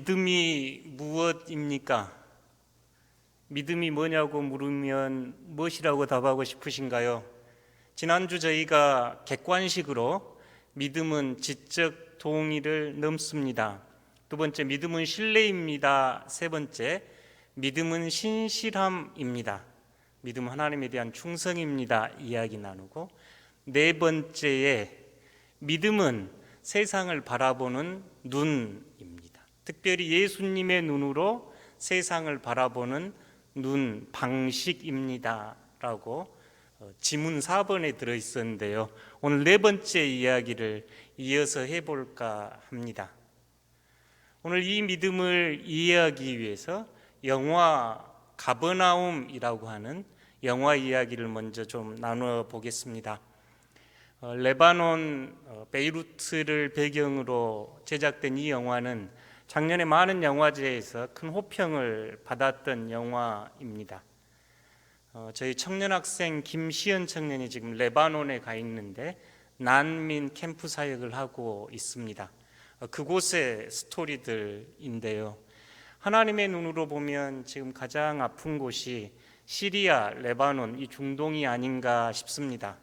믿음이 무엇입니까? 믿음이 뭐냐고 물으면 무엇이라고 답하고 싶으신가요? 지난주 저희가 객관식으로 믿음은 지적 동의를 넘습니다. 두 번째, 믿음은 신뢰입니다. 세 번째, 믿음은 신실함입니다. 믿음은 하나님에 대한 충성입니다. 이야기 나누고, 네 번째에 믿음은 세상을 바라보는 눈입니다. 특별히 예수님의 눈으로 세상을 바라보는 눈 방식입니다. 라고 지문 4번에 들어있었는데요. 오늘 네 번째 이야기를 이어서 해볼까 합니다. 오늘 이 믿음을 이해하기 위해서 영화 가버나움이라고 하는 영화 이야기를 먼저 좀 나누어 보겠습니다. 레바논 베이루트를 배경으로 제작된 이 영화는 작년에 많은 영화제에서 큰 호평을 받았던 영화입니다. 저희 청년학생 김시연 청년이 지금 레바논에 가 있는데 난민 캠프 사역을 하고 있습니다. 그곳의 스토리들인데요. 하나님의 눈으로 보면 지금 가장 아픈 곳이 시리아, 레바논, 이 중동이 아닌가 싶습니다.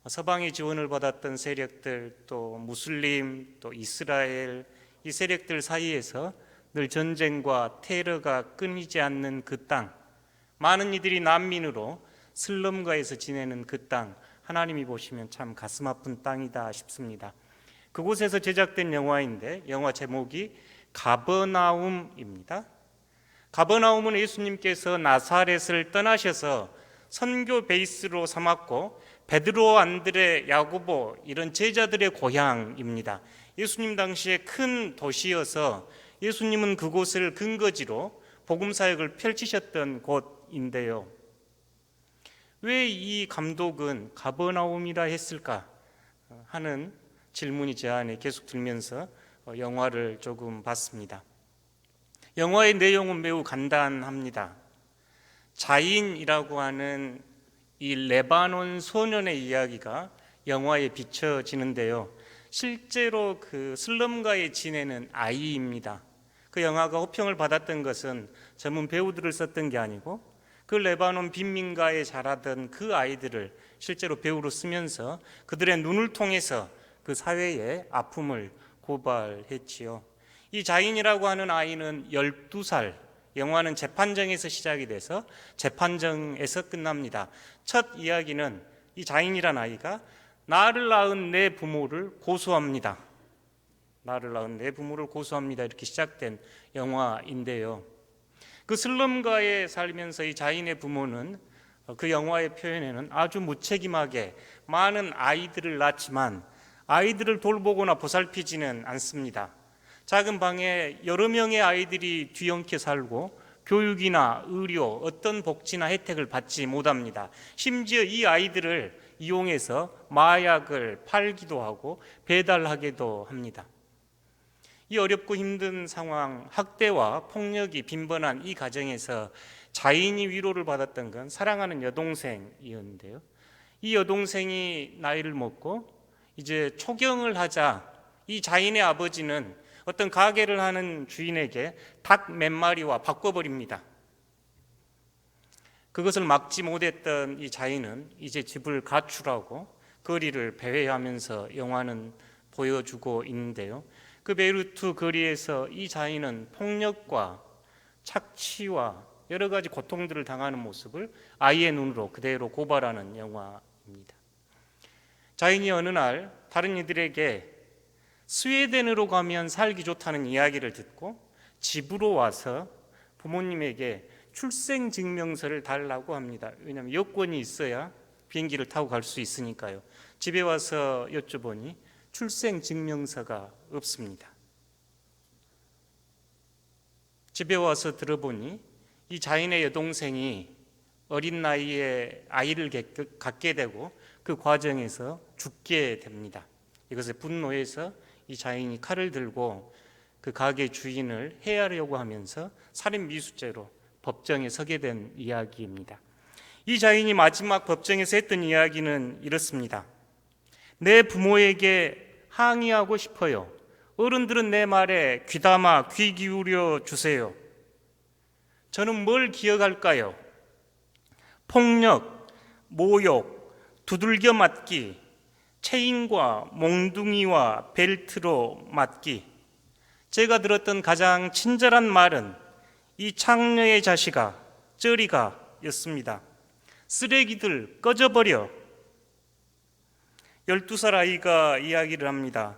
서방의 지원을 받았던 세력들, 또 무슬림, 또 이스라엘, 이 세력들 사이에서 늘 전쟁과 테러가 끊이지 않는 그 땅, 많은 이들이 난민으로 슬럼가에서 지내는 그 땅, 하나님이 보시면 참 가슴 아픈 땅이다 싶습니다. 그곳에서 제작된 영화인데 영화 제목이 가버나움입니다. 가버나움은 예수님께서 나사렛을 떠나셔서 선교 베이스로 삼았고 베드로, 안드레, 야고보 이런 제자들의 고향입니다. 예수님 당시에 큰 도시여서 예수님은 그곳을 근거지로 복음 사역을 펼치셨던 곳인데요. 왜 이 감독은 가버나움이라 했을까 하는 질문이 제 안에 계속 들면서 영화를 조금 봤습니다. 영화의 내용은 매우 간단합니다. 자인이라고 하는 이 레바논 소년의 이야기가 영화에 비춰지는데요. 실제로 그 슬럼가에 지내는 아이입니다. 그 영화가 호평을 받았던 것은 전문 배우들을 썼던 게 아니고 그 레바논 빈민가에 자라던 그 아이들을 실제로 배우로 쓰면서 그들의 눈을 통해서 그 사회의 아픔을 고발했지요. 이 자인이라고 하는 아이는 12살, 영화는 재판정에서 시작이 돼서 재판정에서 끝납니다. 첫 이야기는 이 자인이란 아이가 나를 낳은 내 부모를 고소합니다. 나를 낳은 내 부모를 고소합니다. 이렇게 시작된 영화인데요. 그 슬럼가에 살면서 이 자인의 부모는 그 영화의 표현에는 아주 무책임하게 많은 아이들을 낳지만 아이들을 돌보거나 보살피지는 않습니다. 작은 방에 여러 명의 아이들이 뒤엉켜 살고 교육이나 의료, 어떤 복지나 혜택을 받지 못합니다. 심지어 이 아이들을 이용해서 마약을 팔기도 하고 배달하기도 합니다. 이 어렵고 힘든 상황, 학대와 폭력이 빈번한 이 가정에서 자인이 위로를 받았던 건 사랑하는 여동생이었는데요. 이 여동생이 나이를 먹고 이제 초경을 하자 이 자인의 아버지는 어떤 가게를 하는 주인에게 닭 몇 마리와 바꿔버립니다. 그것을 막지 못했던 이 자인은 이제 집을 가출하고 거리를 배회하면서 영화는 보여주고 있는데요. 그 베이루트 거리에서 이 자인은 폭력과 착취와 여러 가지 고통들을 당하는 모습을 아이의 눈으로 그대로 고발하는 영화입니다. 자인이 어느 날 다른 이들에게 스웨덴으로 가면 살기 좋다는 이야기를 듣고 집으로 와서 부모님에게 출생증명서를 달라고 합니다. 왜냐하면 여권이 있어야 비행기를 타고 갈 수 있으니까요. 집에 와서 여쭤보니 출생증명서가 없습니다. 집에 와서 들어보니 이 자인의 여동생이 어린 나이에 아이를 갖게 되고 그 과정에서 죽게 됩니다. 이것에 분노해서 이 자인이 칼을 들고 그 가게 주인을 해하려고 하면서 살인 미수죄로 법정에 서게 된 이야기입니다. 이 자인이 마지막 법정에서 했던 이야기는 이렇습니다. 내 부모에게 항의하고 싶어요. 어른들은 내 말에 귀담아 귀 기울여 주세요. 저는 뭘 기억할까요? 폭력, 모욕, 두들겨 맞기, 체인과 몽둥이와 벨트로 맞기. 제가 들었던 가장 친절한 말은 이 창녀의 자식아, 쩌리가 였습니다. 쓰레기들 꺼져버려. 12살 아이가 이야기를 합니다.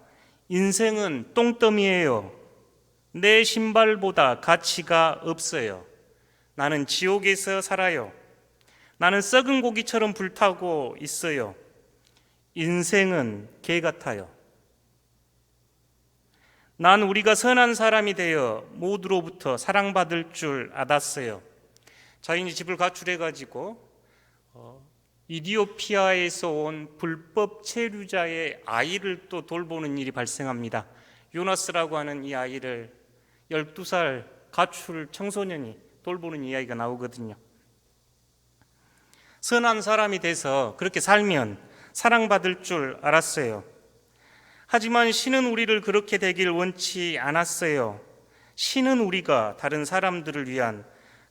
인생은 똥더미예요. 내 신발보다 가치가 없어요. 나는 지옥에서 살아요. 나는 썩은 고기처럼 불타고 있어요. 인생은 개 같아요. 난 우리가 선한 사람이 되어 모두로부터 사랑받을 줄 알았어요. 자인이 집을 가출해가지고 이디오피아에서 온 불법 체류자의 아이를 또 돌보는 일이 발생합니다. 요나스라고 하는 이 아이를 12살 가출 청소년이 돌보는 이야기가 나오거든요. 선한 사람이 돼서 그렇게 살면 사랑받을 줄 알았어요. 하지만 신은 우리를 그렇게 되길 원치 않았어요. 신은 우리가 다른 사람들을 위한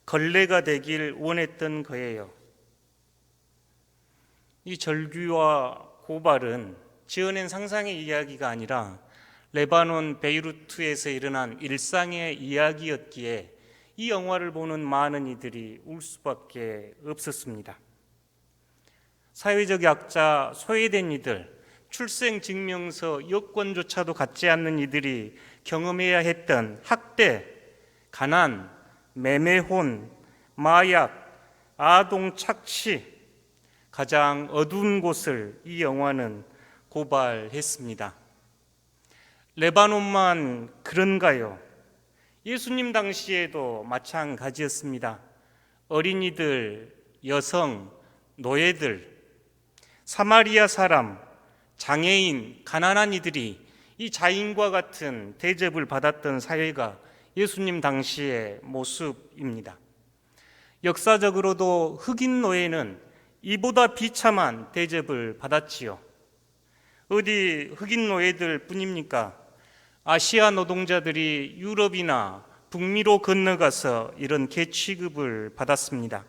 걸레가 되길 원했던 거예요. 이 절규와 고발은 지어낸 상상의 이야기가 아니라 레바논 베이루트에서 일어난 일상의 이야기였기에 이 영화를 보는 많은 이들이 울 수밖에 없었습니다. 사회적 약자, 소외된 이들, 출생증명서, 여권조차도 갖지 않는 이들이 경험해야 했던 학대, 가난, 매매혼, 마약, 아동 착취, 가장 어두운 곳을 이 영화는 고발했습니다. 레바논만 그런가요? 예수님 당시에도 마찬가지였습니다. 어린이들, 여성, 노예들, 사마리아 사람, 장애인, 가난한 이들이 이 자인과 같은 대접을 받았던 사회가 예수님 당시의 모습입니다. 역사적으로도 흑인 노예는 이보다 비참한 대접을 받았지요. 어디 흑인 노예들 뿐입니까? 아시아 노동자들이 유럽이나 북미로 건너가서 이런 개취급을 받았습니다.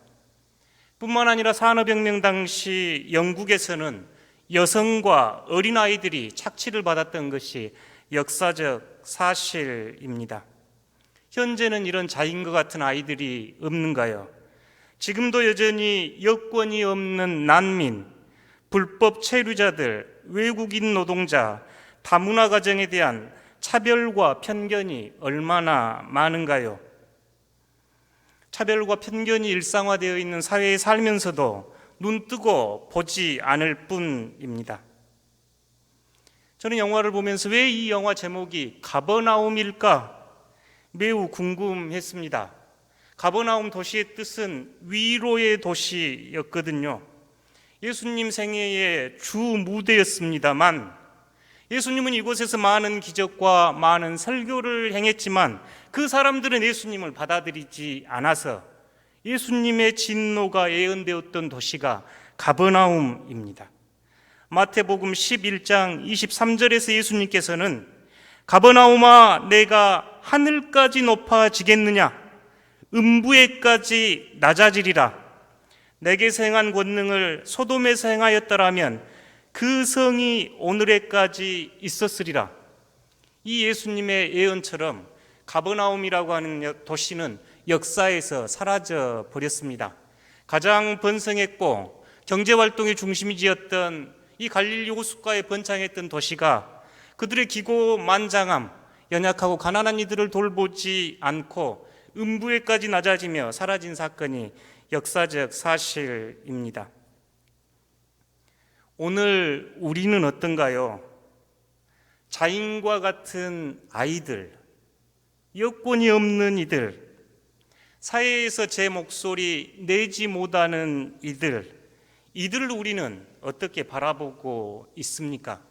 뿐만 아니라 산업혁명 당시 영국에서는 여성과 어린아이들이 착취를 받았던 것이 역사적 사실입니다. 현재는 이런 자인과 같은 아이들이 없는가요? 지금도 여전히 여권이 없는 난민, 불법 체류자들, 외국인 노동자, 다문화 가정에 대한 차별과 편견이 얼마나 많은가요? 차별과 편견이 일상화되어 있는 사회에 살면서도 눈 뜨고 보지 않을 뿐입니다. 저는 영화를 보면서 왜 이 영화 제목이 가버나움일까 매우 궁금했습니다. 가버나움 도시의 뜻은 위로의 도시였거든요. 예수님 생애의 주 무대였습니다만 예수님은 이곳에서 많은 기적과 많은 설교를 행했지만 그 사람들은 예수님을 받아들이지 않아서 예수님의 진노가 예언되었던 도시가 가버나움입니다. 마태복음 11장 23절에서 예수님께서는 가버나움아 내가 하늘까지 높아지겠느냐 음부에까지 낮아지리라. 내게서 행한 권능을 소돔에서 행하였더라면 그 성이 오늘에까지 있었으리라. 이 예수님의 예언처럼 가버나움이라고 하는 도시는 역사에서 사라져 버렸습니다. 가장 번성했고 경제활동의 중심지였던 이 갈릴리 호숫가에 번창했던 도시가 그들의 기고만장함, 연약하고 가난한 이들을 돌보지 않고 음부에까지 낮아지며 사라진 사건이 역사적 사실입니다. 오늘 우리는 어떤가요? 자인과 같은 아이들, 여권이 없는 이들, 사회에서 제 목소리 내지 못하는 이들을 우리는 어떻게 바라보고 있습니까?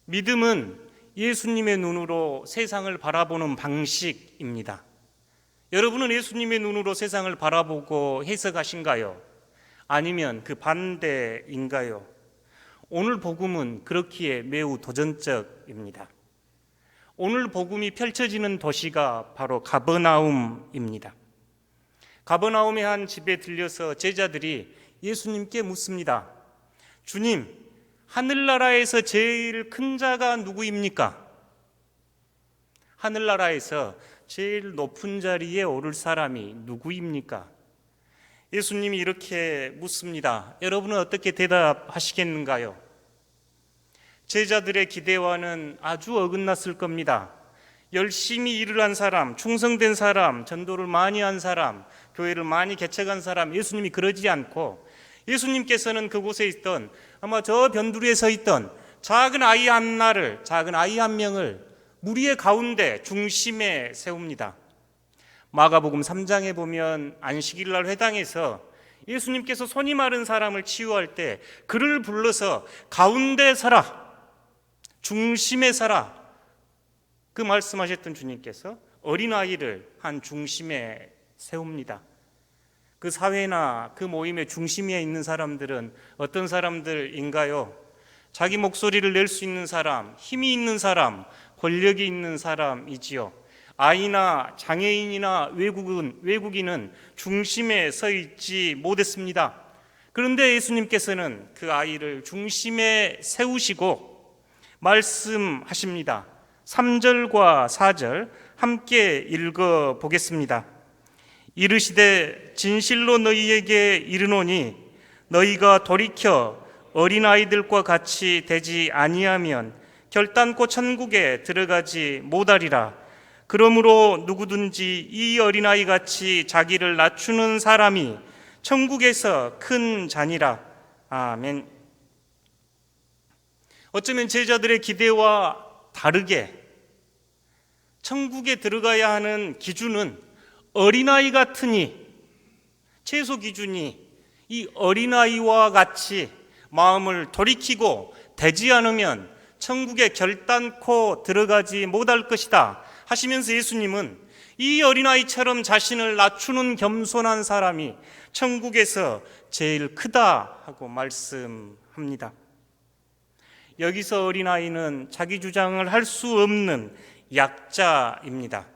믿음은 예수님의 눈으로 세상을 바라보는 방식입니다. 여러분은 예수님의 눈으로 세상을 바라보고 해석하신가요? 아니면 그 반대인가요? 오늘 복음은 그렇기에 매우 도전적입니다. 오늘 복음이 펼쳐지는 도시가 바로 가버나움입니다. 가버나움의 한 집에 들려서 제자들이 예수님께 묻습니다. 주님, 하늘나라에서 제일 큰 자가 누구입니까? 하늘나라에서 제일 높은 자리에 오를 사람이 누구입니까? 예수님이 이렇게 묻습니다. 여러분은 어떻게 대답하시겠는가요? 제자들의 기대와는 아주 어긋났을 겁니다. 열심히 일을 한 사람, 충성된 사람, 전도를 많이 한 사람, 교회를 많이 개척한 사람, 예수님이 그러지 않고 예수님께서는 그곳에 있던 아마 저 변두리에 서 있던 작은 아이 한 명을 무리의 가운데 중심에 세웁니다. 마가복음 3장에 보면 안식일날 회당에서 예수님께서 손이 마른 사람을 치유할 때 그를 불러서 가운데 서라, 중심에 서라, 그 말씀하셨던 주님께서 어린아이를 한 중심에 세웁니다. 그 사회나 그 모임의 중심에 있는 사람들은 어떤 사람들인가요? 자기 목소리를 낼 수 있는 사람, 힘이 있는 사람, 권력이 있는 사람이지요. 아이나 장애인이나 외국인은 중심에 서 있지 못했습니다. 그런데 예수님께서는 그 아이를 중심에 세우시고 말씀하십니다. 3절과 4절 함께 읽어 보겠습니다. 이르시되 진실로 너희에게 이르노니 너희가 돌이켜 어린아이들과 같이 되지 아니하면 결단코 천국에 들어가지 못하리라. 그러므로 누구든지 이 어린아이 같이 자기를 낮추는 사람이 천국에서 큰 자니라. 아멘. 어쩌면 제자들의 기대와 다르게 천국에 들어가야 하는 기준은 어린아이 같으니, 최소 기준이 이 어린아이와 같이 마음을 돌이키고 되지 않으면 천국에 결단코 들어가지 못할 것이다 하시면서 예수님은 이 어린아이처럼 자신을 낮추는 겸손한 사람이 천국에서 제일 크다 하고 말씀합니다. 여기서 어린아이는 자기 주장을 할 수 없는 약자입니다.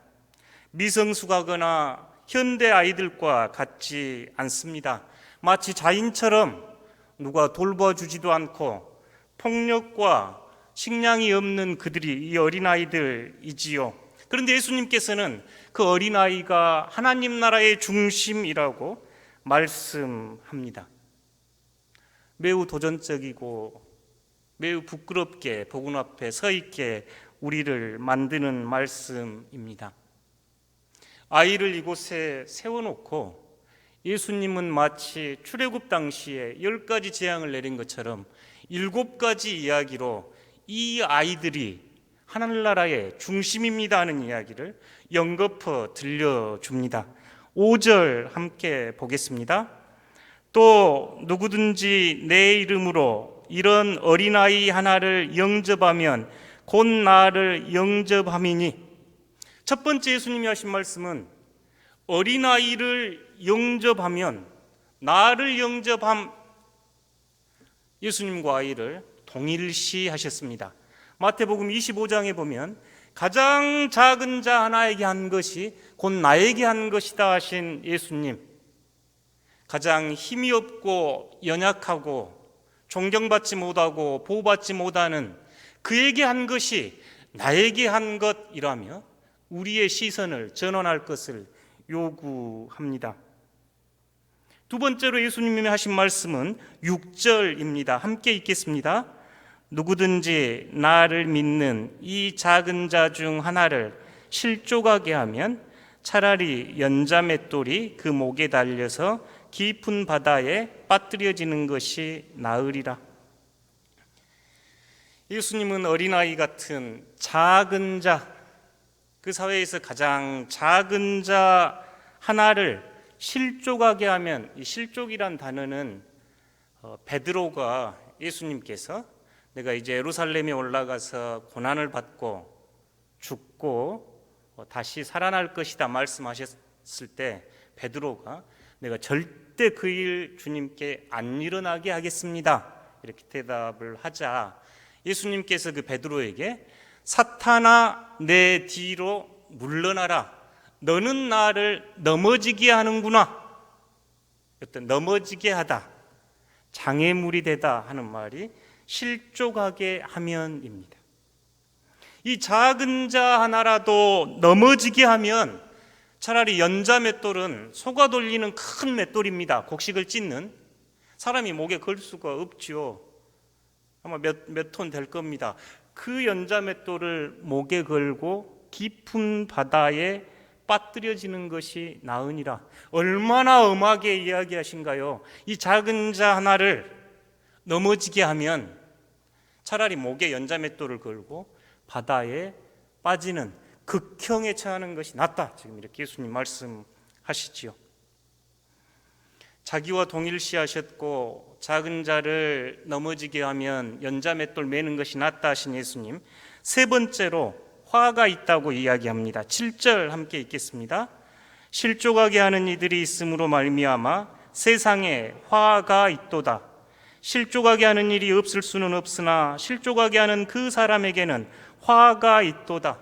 미성숙하거나 현대 아이들과 같지 않습니다. 마치 자인처럼 누가 돌봐주지도 않고 폭력과 식량이 없는 그들이 이 어린아이들이지요. 그런데 예수님께서는 그 어린아이가 하나님 나라의 중심이라고 말씀합니다. 매우 도전적이고 매우 부끄럽게 복음 앞에 서 있게 우리를 만드는 말씀입니다. 아이를 이곳에 세워놓고 예수님은 마치 출애굽 당시에 10가지 재앙을 내린 것처럼 7가지 이야기로 이 아이들이 하늘나라의 중심입니다 하는 이야기를 연거푸 들려줍니다. 5절 함께 보겠습니다. 또 누구든지 내 이름으로 이런 어린아이 하나를 영접하면 곧 나를 영접함이니. 첫 번째 예수님이 하신 말씀은 어린아이를 영접하면 나를 영접함, 예수님과 아이를 동일시하셨습니다. 마태복음 25장에 보면 가장 작은 자 하나에게 한 것이 곧 나에게 한 것이다 하신 예수님, 가장 힘이 없고 연약하고 존경받지 못하고 보호받지 못하는 그에게 한 것이 나에게 한 것이라며 우리의 시선을 전환할 것을 요구합니다. 두 번째로 예수님이 하신 말씀은 6절입니다. 함께 읽겠습니다. 누구든지 나를 믿는 이 작은 자 중 하나를 실족하게 하면 차라리 연자맷돌이 그 목에 달려서 깊은 바다에 빠뜨려지는 것이 나으리라. 예수님은 어린아이 같은 작은 자, 그 사회에서 가장 작은 자 하나를 실족하게 하면, 이 실족이란 단어는 베드로가 예수님께서 내가 이제 예루살렘에 올라가서 고난을 받고 죽고 다시 살아날 것이다 말씀하셨을 때 베드로가 내가 절대 그 일 주님께 안 일어나게 하겠습니다 이렇게 대답을 하자 예수님께서 그 베드로에게 사탄아 내 뒤로 물러나라. 너는 나를 넘어지게 하는구나. 어떤 넘어지게 하다, 장애물이 되다 하는 말이 실족하게 하면입니다. 이 작은 자 하나라도 넘어지게 하면 차라리 연자 맷돌은 속아 돌리는 큰 맷돌입니다. 곡식을 찢는, 사람이 목에 걸 수가 없지요. 아마 몇 톤 될 겁니다. 그 연자 맷돌을 목에 걸고 깊은 바다에 빠뜨려지는 것이 나으니라. 얼마나 엄하게 이야기하신가요? 이 작은 자 하나를 넘어지게 하면 차라리 목에 연자 맷돌을 걸고 바다에 빠지는 극형에 처하는 것이 낫다. 지금 이렇게 예수님 말씀하시지요. 자기와 동일시하셨고 작은 자를 넘어지게 하면 연자 맷돌 매는 것이 낫다 하신 예수님, 세 번째로 화가 있다고 이야기합니다. 7절 함께 읽겠습니다. 실족하게 하는 이들이 있으므로 말미암아 세상에 화가 있도다. 실족하게 하는 일이 없을 수는 없으나 실족하게 하는 그 사람에게는 화가 있도다.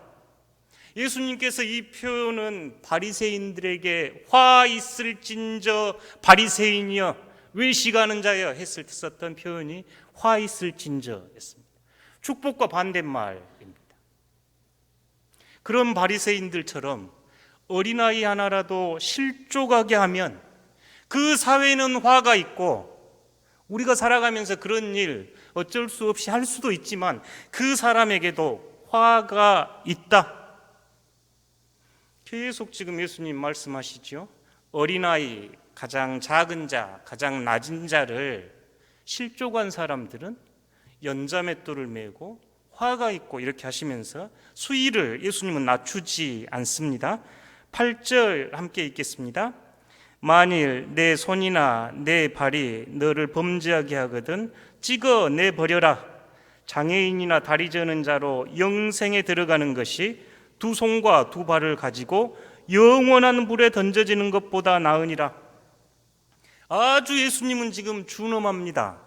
예수님께서 이 표현은 바리새인들에게 화 있을진저 바리새인이여 외식하는 자여 했을 때 썼던 표현이 화 있을진저였습니다. 축복과 반대말입니다. 그런 바리새인들처럼 어린아이 하나라도 실족하게 하면 그 사회는 화가 있고, 우리가 살아가면서 그런 일 어쩔 수 없이 할 수도 있지만 그 사람에게도 화가 있다. 계속 지금 예수님 말씀하시죠. 어린아이, 가장 작은 자, 가장 낮은 자를 실족한 사람들은 연자맷돌을 메고 화가 있고 이렇게 하시면서 수위를 예수님은 낮추지 않습니다. 8절 함께 읽겠습니다. 만일 내 손이나 내 발이 너를 범죄하게 하거든 찍어 내버려라. 장애인이나 다리 저는 자로 영생에 들어가는 것이 두 손과 두 발을 가지고 영원한 불에 던져지는 것보다 나으니라. 아주 예수님은 지금 준엄합니다.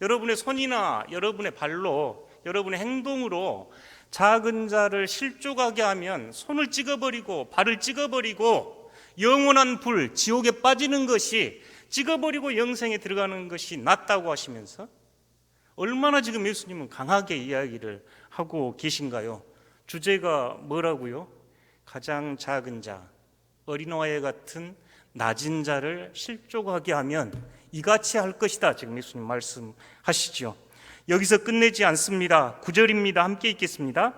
여러분의 손이나 여러분의 발로, 여러분의 행동으로 작은 자를 실족하게 하면 손을 찍어버리고 발을 찍어버리고 영원한 불, 지옥에 빠지는 것이, 찍어버리고 영생에 들어가는 것이 낫다고 하시면서 얼마나 지금 예수님은 강하게 이야기를 하고 계신가요? 주제가 뭐라고요? 가장 작은 자, 어린아이 같은 낮은 자를 실족하게 하면 이같이 할 것이다. 지금 예수님 말씀하시죠. 여기서 끝내지 않습니다. 9절입니다. 함께 읽겠습니다.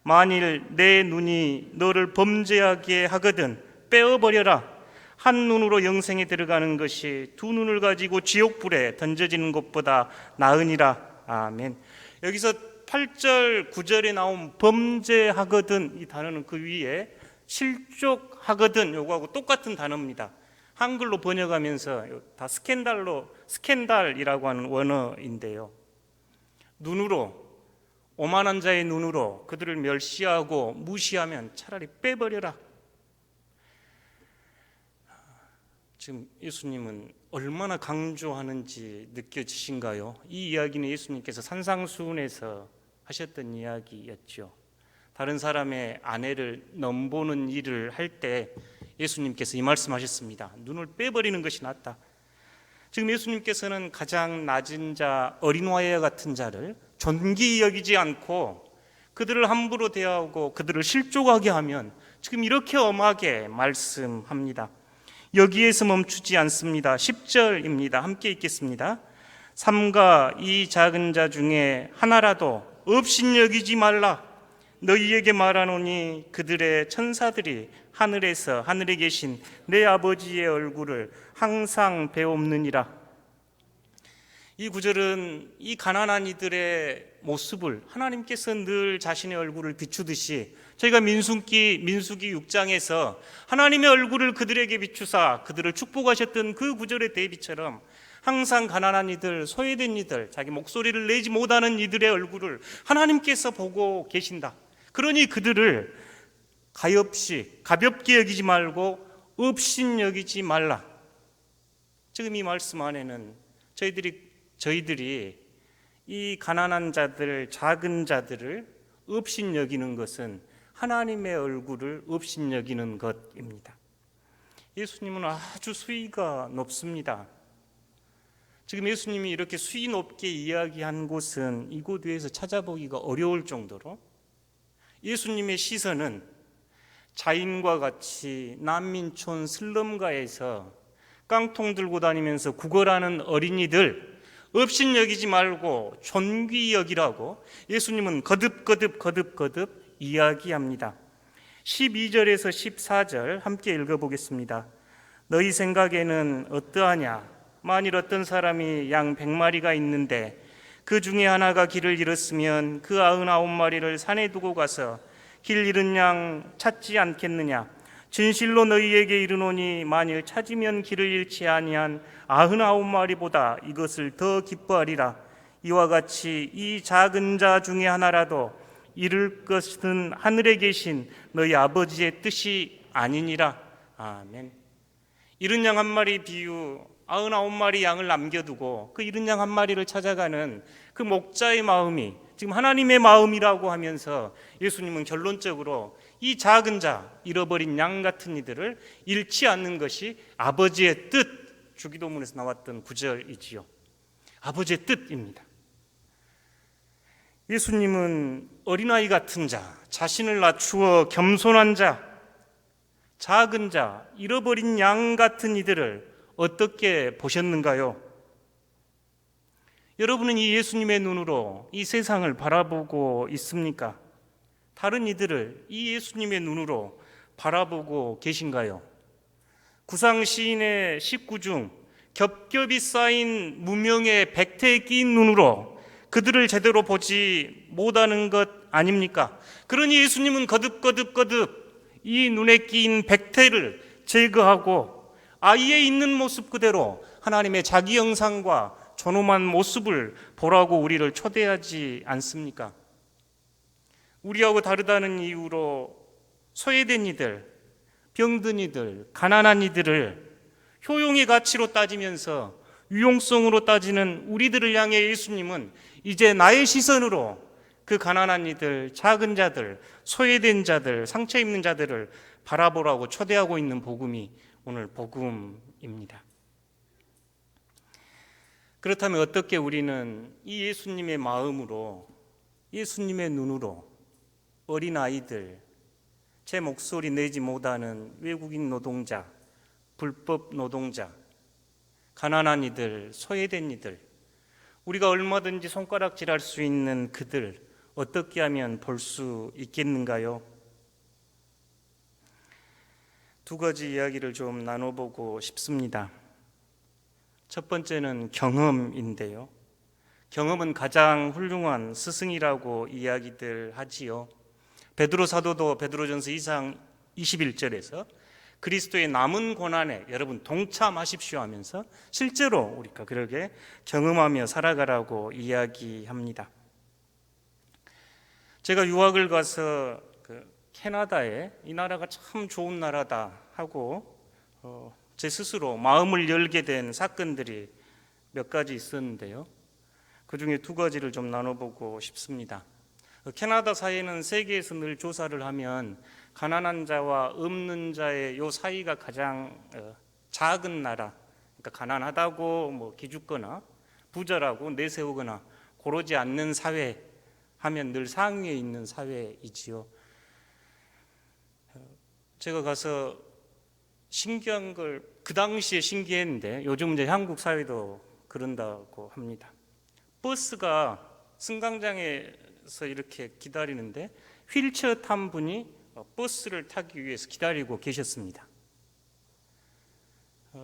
만일 내 눈이 너를 범죄하게 하거든 빼어버려라. 한 눈으로 영생에 들어가는 것이 두 눈을 가지고 지옥불에 던져지는 것보다 나으니라. 아멘. 여기서 8절, 9절에 나온 범죄하거든, 이 단어는 그 위에 실족하거든 요거하고 똑같은 단어입니다. 한글로 번역하면서 다 스캔달이라고 하는 원어인데요. 눈으로, 오만한 자의 눈으로 그들을 멸시하고 무시하면 차라리 빼버려라. 지금 예수님은 얼마나 강조하는지 느껴지신가요? 이 이야기는 예수님께서 산상수훈에서 하셨던 이야기였죠. 다른 사람의 아내를 넘보는 일을 할 때 예수님께서 이 말씀하셨습니다. 눈을 빼버리는 것이 낫다. 지금 예수님께서는 가장 낮은 자, 어린아이와 같은 자를 존귀히 여기지 않고 그들을 함부로 대하고 그들을 실족하게 하면 지금 이렇게 엄하게 말씀합니다. 여기에서 멈추지 않습니다. 10절입니다. 함께 읽겠습니다. 삼가 이 작은 자 중에 하나라도 업신여기지 말라. 너희에게 말하노니 그들의 천사들이 하늘에서 하늘에 계신 내 아버지의 얼굴을 항상 배옵느니라. 이 구절은 이 가난한 이들의 모습을 하나님께서 늘 자신의 얼굴을 비추듯이, 저희가 민수기 6장에서 하나님의 얼굴을 그들에게 비추사 그들을 축복하셨던 그 구절의 대비처럼 항상 가난한 이들, 소외된 이들, 자기 목소리를 내지 못하는 이들의 얼굴을 하나님께서 보고 계신다. 그러니 그들을 가볍게 여기지 말고 업신 여기지 말라. 지금 이 말씀 안에는 저희들이 이 가난한 자들, 작은 자들을 업신여기는 것은 하나님의 얼굴을 업신여기는 것입니다. 예수님은 아주 수위가 높습니다. 지금 예수님이 이렇게 수위 높게 이야기한 곳은 이곳 위에서 찾아보기가 어려울 정도로 예수님의 시선은 자인과 같이 난민촌 슬럼가에서 깡통 들고 다니면서 구걸하는 어린이들 업신여기지 말고 존귀 여기라고 예수님은 거듭 이야기합니다. 12절에서 14절 함께 읽어보겠습니다. 너희 생각에는 어떠하냐? 만일 어떤 사람이 양 100마리가 있는데 그 중에 하나가 길을 잃었으면 그 99마리를 산에 두고 가서 길 잃은 양 찾지 않겠느냐? 진실로 너희에게 이르노니 만일 찾으면 길을 잃지 아니한 99마리보다 이것을 더 기뻐하리라. 이와 같이 이 작은 자 중에 하나라도 잃을 것은 하늘에 계신 너희 아버지의 뜻이 아니니라. 아멘. 잃은 양 한 마리 비유, 99마리 양을 남겨두고 그 잃은 양 한 마리를 찾아가는 그 목자의 마음이 지금 하나님의 마음이라고 하면서 예수님은 결론적으로 이 작은 자, 잃어버린 양 같은 이들을 잃지 않는 것이 아버지의 뜻, 주기도문에서 나왔던 구절이지요. 아버지의 뜻입니다. 예수님은 어린아이 같은 자, 자신을 낮추어 겸손한 자, 작은 자, 잃어버린 양 같은 이들을 어떻게 보셨는가요? 여러분은 이 예수님의 눈으로 이 세상을 바라보고 있습니까? 다른 이들을 이 예수님의 눈으로 바라보고 계신가요? 구상 시인의 식구 중 겹겹이 쌓인 무명의 백태에 끼인 눈으로 그들을 제대로 보지 못하는 것 아닙니까? 그러니 예수님은 거듭 이 눈에 끼인 백태를 제거하고 아이에 있는 모습 그대로 하나님의 자기 형상과 존엄한 모습을 보라고 우리를 초대하지 않습니까? 우리하고 다르다는 이유로 소외된 이들, 병든 이들, 가난한 이들을 효용의 가치로 따지면서 유용성으로 따지는 우리들을 향해 예수님은 이제 나의 시선으로 그 가난한 이들, 작은 자들, 소외된 자들, 상처 입는 자들을 바라보라고 초대하고 있는 복음이 오늘 복음입니다. 그렇다면 어떻게 우리는 이 예수님의 마음으로, 예수님의 눈으로 어린아이들, 제 목소리 내지 못하는 외국인 노동자, 불법 노동자, 가난한 이들, 소외된 이들, 우리가 얼마든지 손가락질할 수 있는 그들 어떻게 하면 볼 수 있겠는가요? 두 가지 이야기를 좀 나눠보고 싶습니다. 첫 번째는 경험인데요. 경험은 가장 훌륭한 스승이라고 이야기들 하지요. 베드로 사도도 베드로전서 2장 21절에서 그리스도의 남은 고난에 여러분 동참하십시오 하면서 실제로 우리가 그렇게 경험하며 살아가라고 이야기합니다. 제가 유학을 가서 캐나다에 이 나라가 참 좋은 나라다 하고 제 스스로 마음을 열게 된 사건들이 몇 가지 있었는데요. 그 중에 두 가지를 좀 나눠보고 싶습니다. 캐나다 사회는 세계에서 늘 조사를 하면 가난한 자와 없는 자의 요 사이가 가장 작은 나라, 그러니까 가난하다고 뭐 기죽거나 부자라고 내세우거나 고르지 않는 사회 하면 늘 상위에 있는 사회이지요. 제가 가서 신기한 걸 그 당시에 신기했는데 요즘 이제 한국 사회도 그런다고 합니다. 버스가 승강장에서 이렇게 기다리는데 휠체어 탄 분이 버스를 타기 위해서 기다리고 계셨습니다.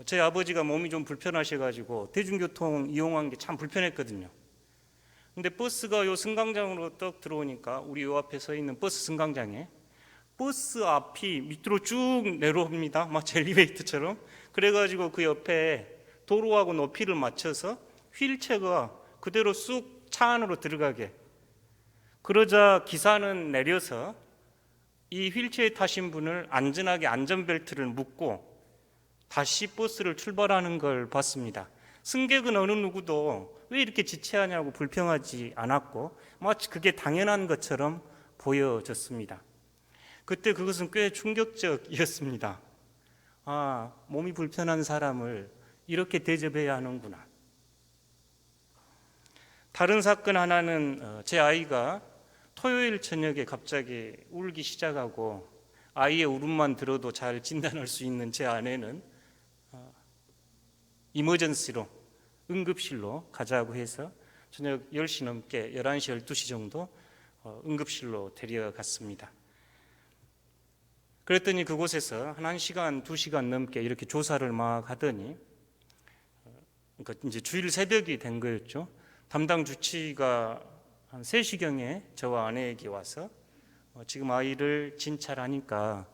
제 아버지가 몸이 좀 불편하셔가지고 대중교통 이용한 게 참 불편했거든요. 근데 버스가 요 승강장으로 떡 들어오니까 우리 요 앞에 서 있는 버스 승강장에 버스 앞이 밑으로 쭉 내려옵니다. 마치 엘리베이터처럼. 그래가지고 그 옆에 도로하고 높이를 맞춰서 휠체어가 그대로 쑥 차 안으로 들어가게. 그러자 기사는 내려서 이 휠체어에 타신 분을 안전하게 안전벨트를 묶고 다시 버스를 출발하는 걸 봤습니다. 승객은 어느 누구도 왜 이렇게 지체하냐고 불평하지 않았고 마치 그게 당연한 것처럼 보여졌습니다. 그때 그것은 꽤 충격적이었습니다. 아, 몸이 불편한 사람을 이렇게 대접해야 하는구나. 다른 사건 하나는 제 아이가 토요일 저녁에 갑자기 울기 시작하고 아이의 울음만 들어도 잘 진단할 수 있는 제 아내는 이머전시로 응급실로 가자고 해서 저녁 10시 넘게 11시, 12시 정도 응급실로 데려갔습니다. 그랬더니 그곳에서 한 1시간, 2시간 넘게 이렇게 조사를 막 하더니 그러니까 이제 주일 새벽이 된 거였죠. 담당 주치의가 한 3시경에 저와 아내에게 와서 지금 아이를 진찰하니까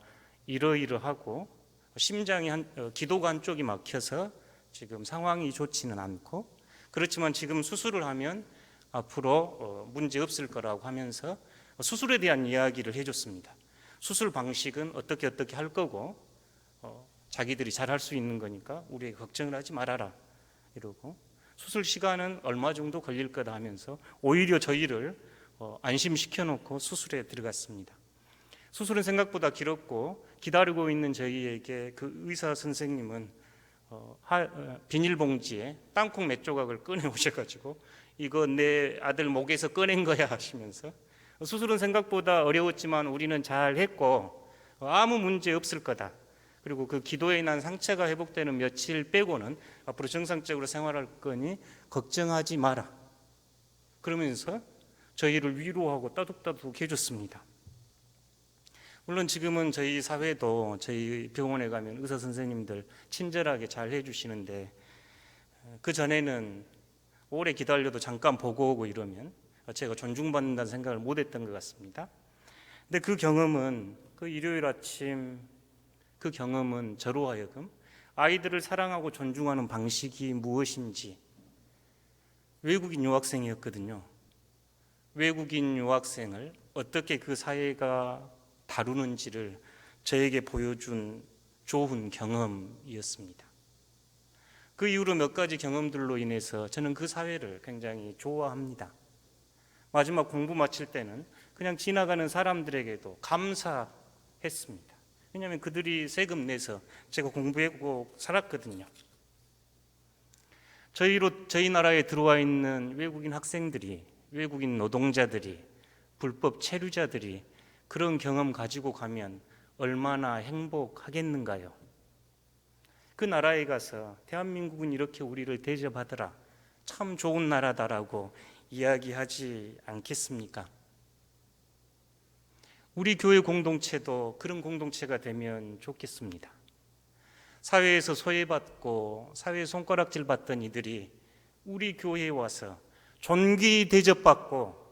이러이러하고 심장이 기도가 한쪽이 막혀서 지금 상황이 좋지는 않고 그렇지만 지금 수술을 하면 앞으로 문제 없을 거라고 하면서 수술에 대한 이야기를 해줬습니다. 수술 방식은 어떻게 할 거고 자기들이 잘 할 수 있는 거니까 우리에게 걱정을 하지 말아라 이러고 수술 시간은 얼마 정도 걸릴 거다 하면서 오히려 저희를 안심시켜 놓고 수술에 들어갔습니다. 수술은 생각보다 길었고 기다리고 있는 저희에게 그 의사 선생님은 비닐봉지에 땅콩 몇 조각을 꺼내 오셔가지고 이거 내 아들 목에서 꺼낸 거야 하시면서 수술은 생각보다 어려웠지만 우리는 잘 했고 아무 문제 없을 거다. 그리고 그 기도에 난 상처가 회복되는 며칠 빼고는 앞으로 정상적으로 생활할 거니 걱정하지 마라. 그러면서 저희를 위로하고 따뜻따뜻 해줬습니다. 물론 지금은 저희 사회도 저희 병원에 가면 의사 선생님들 친절하게 잘 해주시는데 그 전에는 오래 기다려도 잠깐 보고 오고 이러면 제가 존중받는다는 생각을 못했던 것 같습니다. 근데 그 경험은 그 일요일 아침 그 경험은 저로 하여금 아이들을 사랑하고 존중하는 방식이 무엇인지 외국인 유학생이었거든요. 외국인 유학생을 어떻게 그 사회가 다루는지를 저에게 보여준 좋은 경험이었습니다. 그 이후로 몇 가지 경험들로 인해서 저는 그 사회를 굉장히 좋아합니다. 마지막 공부 마칠 때는 그냥 지나가는 사람들에게도 감사했습니다. 왜냐하면 그들이 세금 내서 제가 공부했고 살았거든요. 저희 나라에 들어와 있는 외국인 학생들이, 외국인 노동자들이, 불법 체류자들이 그런 경험 가지고 가면 얼마나 행복하겠는가요? 그 나라에 가서 대한민국은 이렇게 우리를 대접하더라, 참 좋은 나라다라고 이야기하지 않겠습니까? 우리 교회 공동체도 그런 공동체가 되면 좋겠습니다. 사회에서 소외받고 사회에 손가락질 받던 이들이 우리 교회에 와서 존귀 대접받고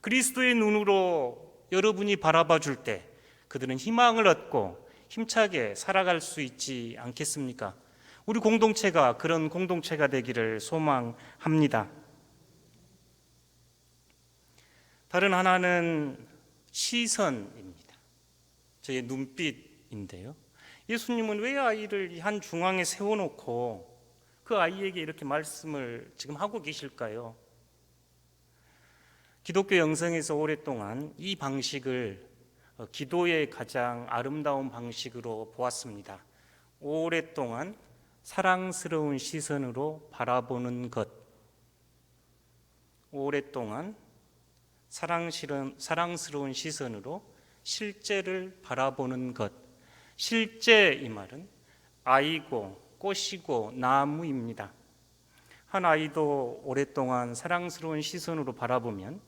그리스도의 눈으로 여러분이 바라봐 줄 때 그들은 희망을 얻고 힘차게 살아갈 수 있지 않겠습니까? 우리 공동체가 그런 공동체가 되기를 소망합니다. 다른 하나는 시선입니다. 저의 눈빛인데요. 예수님은 왜 아이를 한 중앙에 세워놓고 그 아이에게 이렇게 말씀을 지금 하고 계실까요? 기독교 영성에서 오랫동안 이 방식을 기도의 가장 아름다운 방식으로 보았습니다. 오랫동안 사랑스러운 시선으로 바라보는 것, 오랫동안 사랑스러운 시선으로 실제를 바라보는 것. 실제 이 말은 아이고 꽃이고 나무입니다. 한 아이도 오랫동안 사랑스러운 시선으로 바라보면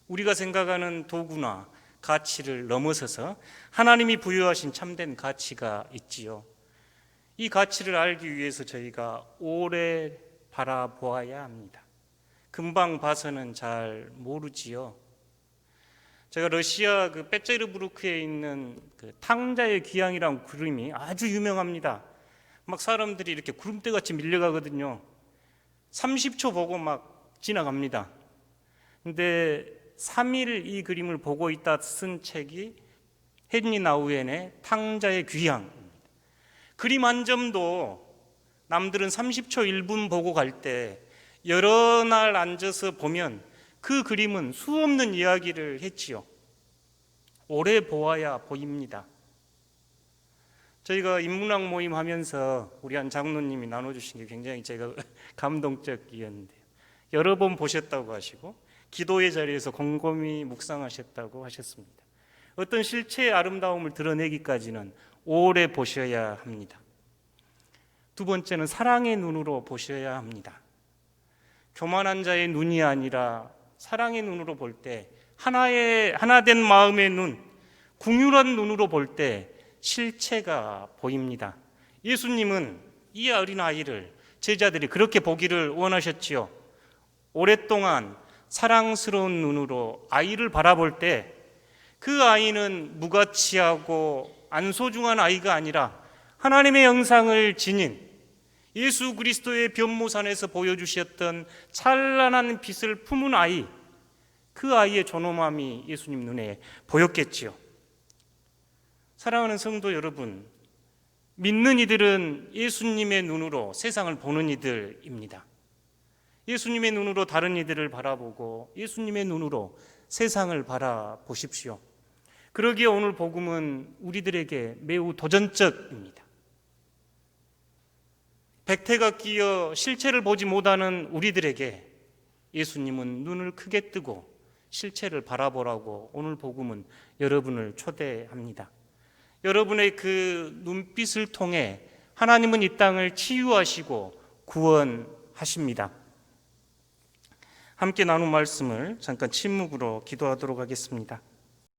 우리가 생각하는 도구나 가치를 넘어서서 하나님이 부여하신 참된 가치가 있지요. 이 가치를 알기 위해서 저희가 오래 바라보아야 합니다. 금방 봐서는 잘 모르지요. 제가 러시아 그 페테르부르크에 있는 그 탕자의 귀향이라는 그림이 아주 유명합니다. 막 사람들이 이렇게 구름대같이 밀려가거든요. 30초 보고 막 지나갑니다. 근데 3일 이 그림을 보고 있다 쓴 책이 헨리 나우엔의 탕자의 귀향입니다. 그림 한 점도 남들은 30초 1분 보고 갈 때 여러 날 앉아서 보면 그 그림은 수없는 이야기를 했지요. 오래 보아야 보입니다. 저희가 인문학 모임 하면서 우리 한 장로님이 나눠주신 게 굉장히 제가 감동적이었는데요. 여러 번 보셨다고 하시고 기도의 자리에서 곰곰이 묵상하셨다고 하셨습니다. 어떤 실체의 아름다움을 드러내기까지는 오래 보셔야 합니다. 두 번째는 사랑의 눈으로 보셔야 합니다. 교만한 자의 눈이 아니라 사랑의 눈으로 볼 때, 하나된 마음의 눈, 긍휼한 눈으로 볼 때 실체가 보입니다. 예수님은 이 어린아이를 제자들이 그렇게 보기를 원하셨지요. 오랫동안 사랑스러운 눈으로 아이를 바라볼 때 그 아이는 무가치하고 안 소중한 아이가 아니라 하나님의 영상을 지닌 예수 그리스도의 변모산에서 보여주셨던 찬란한 빛을 품은 아이, 그 아이의 존엄함이 예수님 눈에 보였겠지요. 사랑하는 성도 여러분, 믿는 이들은 예수님의 눈으로 세상을 보는 이들입니다. 예수님의 눈으로 다른 이들을 바라보고 예수님의 눈으로 세상을 바라보십시오. 그러기에 오늘 복음은 우리들에게 매우 도전적입니다. 백태가 끼어 실체를 보지 못하는 우리들에게 예수님은 눈을 크게 뜨고 실체를 바라보라고 오늘 복음은 여러분을 초대합니다. 여러분의 그 눈빛을 통해 하나님은 이 땅을 치유하시고 구원하십니다. 함께 나눈 말씀을 잠깐 침묵으로 기도하도록 하겠습니다.